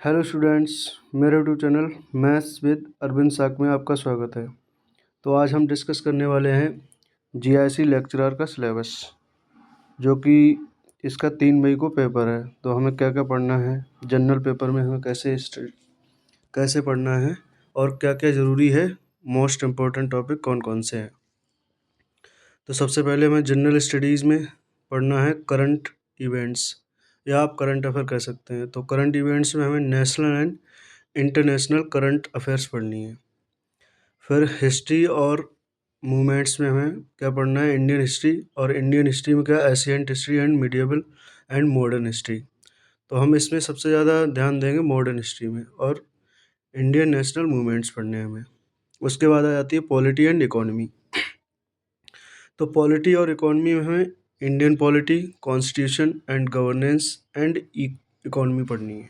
Hello students, मेरे YouTube channel maths with Arvind साक में आपका स्वागत है। तो आज हम डिस्कस करने वाले हैं जीआईसी लेक्चरर का सिलेबस, जो कि इसका 3 मई को पेपर है। तो हमें क्या क्या पढ़ना है, जनरल पेपर में हमें कैसे पढ़ना है और क्या क्या ज़रूरी है, मोस्ट इम्पोर्टेंट टॉपिक कौन कौन से हैं। तो सबसे पहले हमें जनरल स्टडीज़ में पढ़ना है करंट इवेंट्स, या आप करंट अफेयर कह सकते हैं। तो करंट इवेंट्स में हमें national and international current affairs पढ़नी है। फिर हिस्ट्री और मूवमेंट्स में हमें क्या पढ़ना है, इंडियन हिस्ट्री। और इंडियन हिस्ट्री में क्या, ancient history and medieval and modern history. तो हम इसमें सबसे ज़्यादा ध्यान देंगे मॉडर्न हिस्ट्री में। और इंडियन नेशनल मूवमेंट्स पढ़ने हैं हमें। उसके बाद आ जाती है पॉलिटी एंड इकोनॉमी। तो पॉलिटी और इकोनॉमी में हमें Indian polity, constitution and governance and economy पढ़नी है।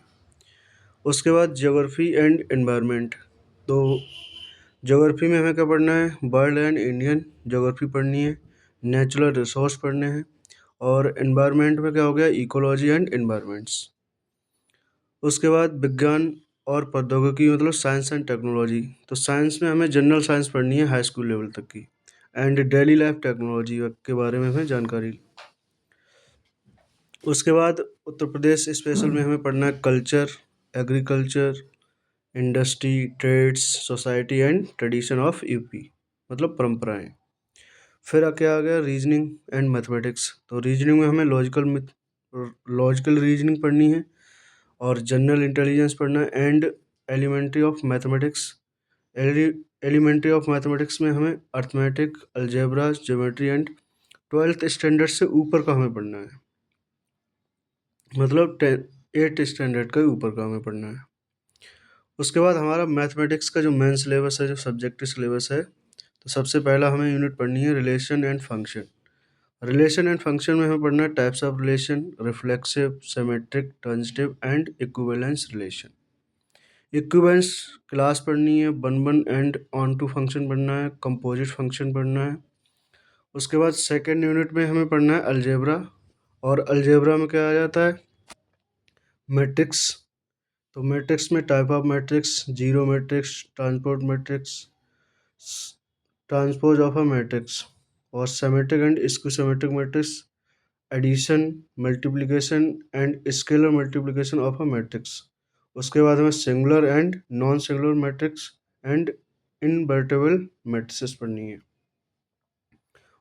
उसके बाद ज्योग्राफी एंड एनवायरनमेंट। तो ज्योग्राफी में हमें क्या पढ़ना है, वर्ल्ड एंड इंडियन ज्योग्राफी पढ़नी है, नेचुरल रिसोर्स पढ़ने हैं। और एनवायरनमेंट में क्या हो गया, इकोलॉजी एंड एनवायरनमेंट्स। उसके बाद विज्ञान और प्रौद्योगिकी, मतलब साइंस एंड टेक्नोलॉजी। तो साइंस में हमें जनरल साइंस पढ़नी है हाई स्कूल लेवल तक की। एंड डेली लाइफ टेक्नोलॉजी के बारे में हमें जानकारी। उसके बाद उत्तर प्रदेश स्पेशल में हमें पढ़ना है culture, agriculture, industry, trades, society and tradition of UP, मतलब परंपराएं। फिर आके आ गया रीजनिंग एंड मैथमेटिक्स। तो रीजनिंग में हमें लॉजिकल रीजनिंग पढ़नी है और जनरल इंटेलिजेंस पढ़ना है and elementary of mathematics. Elementary of mathematics में हमें arithmetic, algebra, geometry and 12th standard से ऊपर का हमें पढ़ना है, मतलब 8th स्टैंडर्ड का ऊपर का हमें पढ़ना है। उसके बाद हमारा मैथमेटिक्स का जो मेन सिलेबस है, जो सब्जेक्टिव सिलेबस है, तो सबसे पहला हमें यूनिट पढ़नी है relation and function. Relation and function में हमें पढ़ना है types of relation, reflexive, symmetric, transitive and equivalence relation. Equivalence class पढ़नी है, one one and onto function पढ़ना है, कंपोजिट फंक्शन पढ़ना है। उसके बाद सेकेंड यूनिट में हमें पढ़ना है अलजेब्रा। और अलजेब्रा में क्या आ जाता है, मैट्रिक्स। तो मैट्रिक्स में type of matrix, zero matrix, transport matrix, transpose of a matrix, और symmetric and skew matrix, addition, multiplication and scalar multiplication of a matrix. उसके बाद हमें singular and non singular matrix and invertible matrices पढ़नी है।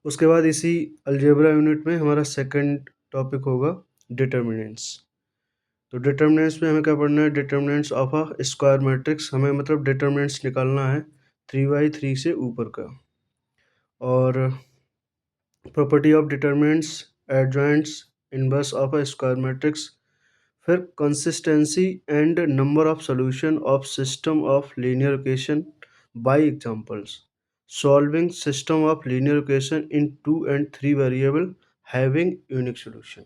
उसके बाद इसी algebra unit में हमारा सेकंड टॉपिक होगा डिटर्मिनेंट्स। तो डिटर्मिनेंट्स में हमें क्या पढ़ना है, determinants of a square matrix. हमें मतलब डिटर्मिनेंट्स निकालना है 3/3 से ऊपर का। और property of determinants, adjoints, inverse of a square matrix. फिर consistency and number of solution of system of linear equation by examples, solving system of linear equation in 2 and 3 variable having unique solution.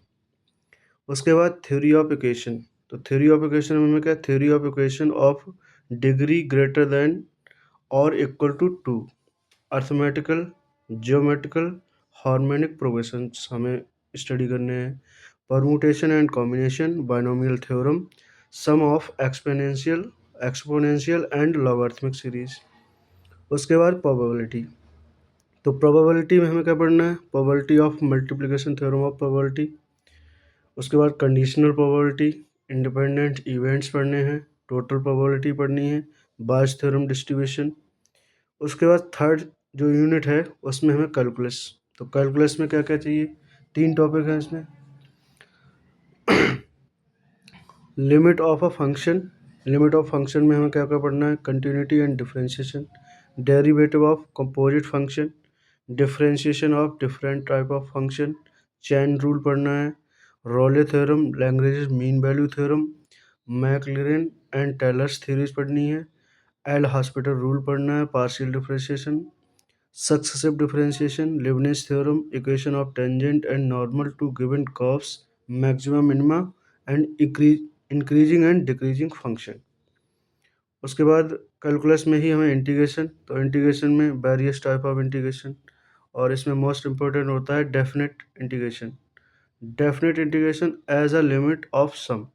उसके बाद theory of equation. तो theory of equation में क्या, theory of equation of degree greater than और equal to 2, arithmetical, geometrical, harmonic progressions हमें study करने हैं। Permutation and combination, binomial theorem, sum of exponential and logarithmic series. उसके बाद probability. तो प्रोबेबिलिटी में हमें क्या पढ़ना है, probability of multiplication, theorem of probability. उसके बाद कंडीशनल प्रोबेबिलिटी, इंडिपेंडेंट इवेंट्स पढ़ने हैं, टोटल प्रोबेबिलिटी पढ़नी है, बायस थ्योरम डिस्ट्रीब्यूशन। उसके बाद थर्ड जो यूनिट है उसमें हमें कैलकुलस। तो कैलकुलस में क्या क्या चाहिए, 3 टॉपिक हैं इसमें। Limit of a function. Limit of function में हमें क्या क्या पढ़ना है, continuity and differentiation, derivative of composite function, differentiation of different type of function, chain rule पढ़ना है, Rolle theorem, Lagrange mean value theorem, Maclaurin and Taylor's theories पढ़नी है, एल हॉस्पिटल रूल पढ़ना है, partial differentiation, successive differentiation, Leibniz theorem, equation of tangent and normal to given curves, maxima minima and increasing and decreasing function. उसके बाद calculus में ही हमें integration. तो integration में वेरियस टाइप ऑफ इंटीग्रेशन, और इसमें मोस्ट इंपॉर्टेंट होता है definite integration. Definite integration as a limit of sum,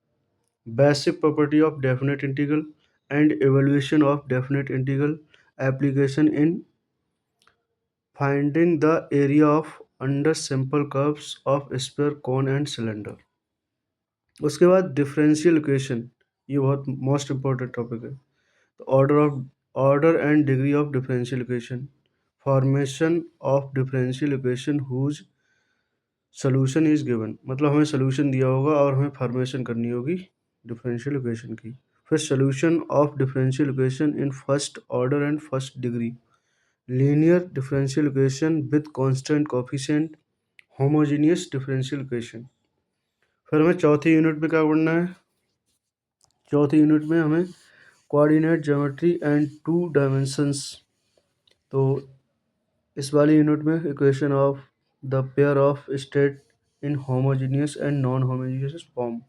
Basic property of definite integral and evaluation of definite integral application in finding the area of under simple curves of sphere, cone and cylinder. उसके बाद differential equation, ये बहुत most important topic है। तो order and degree of differential equation, formation of differential equation whose solution is given, मतलब हमें solution दिया होगा और हमें फॉर्मेशन करनी होगी डिफरेंशियल इक्वेशन की। फिर solution of differential equation in first order and first degree, linear differential equation with constant coefficient, homogeneous differential equation. फिर हमें चौथी यूनिट में क्या पढ़ना है? चौथी यूनिट में हमें coordinate geometry and two dimensions. तो इस वाली यूनिट में equation of the pair of straight in homogeneous and non homogeneous form,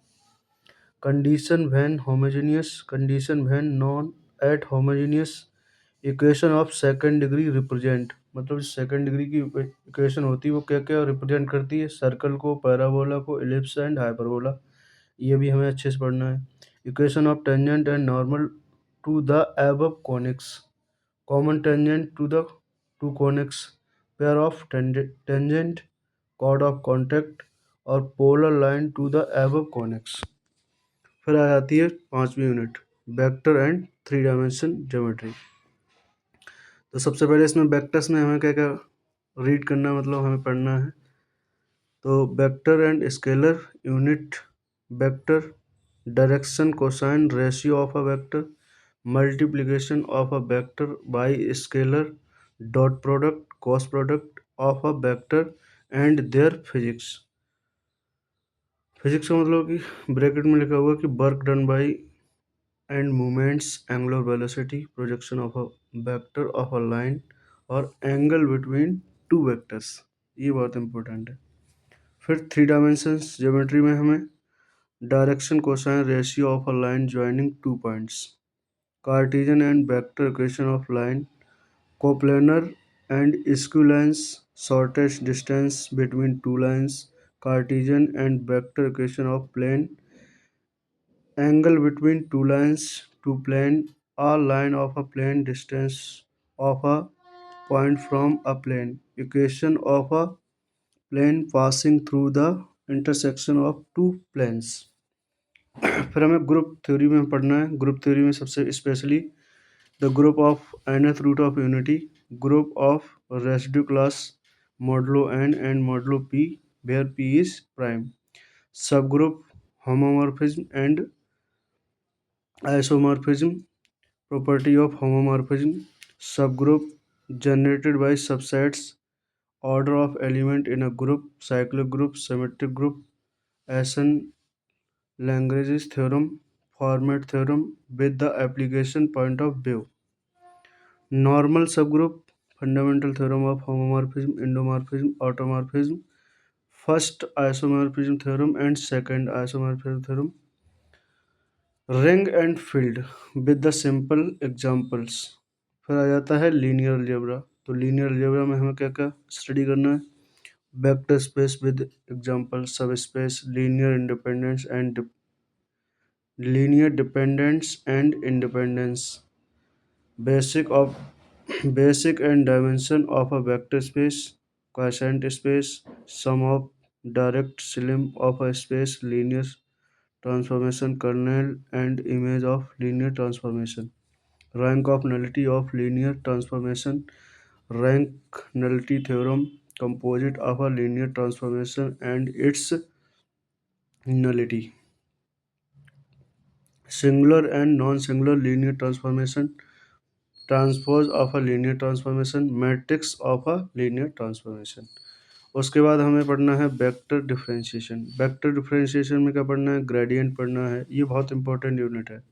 condition when homogeneous, condition when non at homogeneous, equation of second degree represent, मतलब second degree की equation होती है वो क्या क्या रिप्रेजेंट करती है, सर्कल को, पैराबोला को, इलिप्स एंड हाइपरबोला, ये भी हमें अच्छे से पढ़ना है। Equation of tangent and normal to the above conics, common tangent to the two conics, pair of tangent, chord of contact और polar line to the above conics. फिर आ जाती है पांचवी unit, vector and three dimension geometry. तो सबसे पहले इसमें वेक्टर्स में हमें क्या क्या रीड करना है, मतलब हमें पढ़ना है। तो vector and scalar unit, vector, direction cosine ratio of a vector, multiplication of a vector by scalar, dot product, cross product of a vector and their physics. Physics का मतलब कि ब्रैकेट में लिखा हुआ कि work done by and movements, angular velocity, projection of a vector of a line और angle between two vectors, ये बहुत इंपॉर्टेंट है। फिर थ्री डायमेंशंस ज्योमेट्री में हमें direction cosine ratio of a line joining two points, Cartesian and vector equation of line, coplanar and equivalence, shortest distance between two lines, Cartesian and vector equation of plane, angle between two lines to plane a line of a plane, distance of a point from a plane, equation of a plane passing through the intersection of two planes। फिर हमें group theory में पढ़ना है। Group theory में सबसे specially the group of nth root of unity, group of residue class modulo n and modulo p where p is prime, subgroup homomorphism and isomorphism, property of homomorphism, subgroup generated by subsets, order of element in a group, cyclic group, symmetric group, Assan-Lagrange's theorem, format theorem with the application point of view, normal subgroup, fundamental theorem of homomorphism, endomorphism, automorphism, first isomorphism theorem and second isomorphism theorem, ring and field with the simple examples. फिर आ जाता है linear algebra. तो linear algebra में हमें क्या क्या study करना है? Vector space with example, subspace, linear dependence and independence, basic and dimension of a vector space, quotient space, sum of direct सिलम of a space, linear transformation, kernel and image of linear transformation, rank of nullity of linear transformation, rank nullity theorem, composite of a linear transformation and its nullity, singular and non-singular linear transformation, transpose of a linear transformation, matrix of a linear transformation। उसके बाद हमें पढ़ना है vector differentiation. Vector differentiation में क्या पढ़ना है? Gradient पढ़ना है, ये बहुत इंपॉर्टेंट यूनिट है।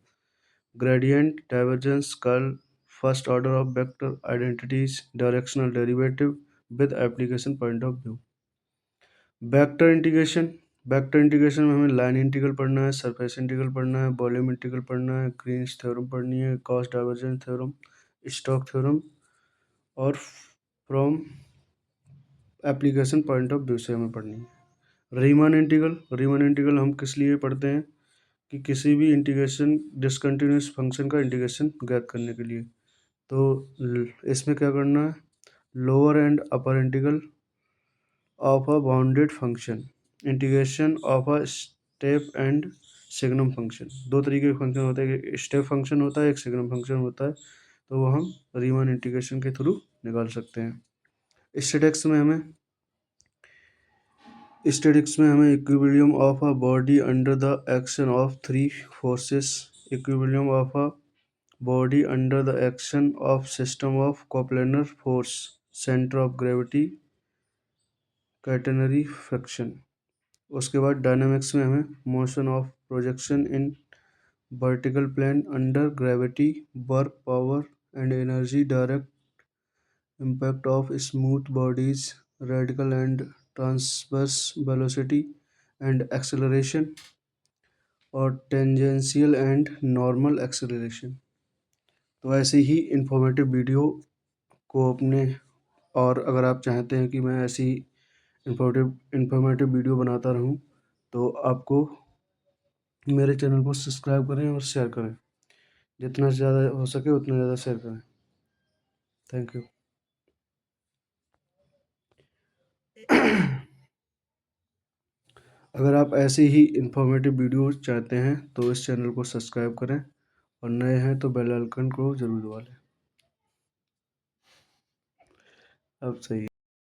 Gradient, divergence, curl, first order of vector identities, directional derivative with application point of view। Vector integration, vector integration में हमें लाइन इंटीग्रल पढ़ना है, सरफेस इंटीग्रल पढ़ना है, वॉल्यूम इंटीग्रल पढ़ना है, ग्रीन्स थ्योरम पढ़नी है, Gauss divergence theorem, Stokes theorem और from application point of view से हमें पढ़नी है। रीमन इंटीग्रल, रीमन इंटीग्रल हम किस लिए पढ़ते हैं कि किसी भी इंटीग्रेशन डिसकंटिन्यूअस फंक्शन का इंटीग्रेशन ज्ञात करने के लिए। तो इसमें क्या करना है, lower and upper integral of a bounded function, integration of a step and signum function. दो तरीके के फंक्शन होते हैं, एक स्टेप फंक्शन होता है, एक सिग्नम फंक्शन होता है। तो वो हम रीमान इंटीग्रेशन के थ्रू निकाल सकते हैं। स्टैटिक्स में हमें equilibrium of a body under the action of three forces, equilibrium of a body under the action of system of coplanar force, centre of gravity, catenary friction. उसके बाद dynamics में हमें motion of projection in vertical plane under gravity, work power and energy, direct impact of smooth bodies, radical and transverse velocity and acceleration, और tangential and normal acceleration. तो ऐसे ही informative video को अपने, और अगर आप चाहते हैं कि मैं ऐसी इंफॉर्मेटिव वीडियो बनाता रहूं, तो आपको मेरे चैनल को सब्सक्राइब करें और शेयर करें, जितना ज़्यादा हो सके उतना ज़्यादा शेयर करें। Thank you. अगर आप ऐसे ही इंफॉर्मेटिव वीडियो चाहते हैं तो इस चैनल को सब्सक्राइब करें, और नए हैं तो बेल आइकन को जरूर दबा लें। अब सही है।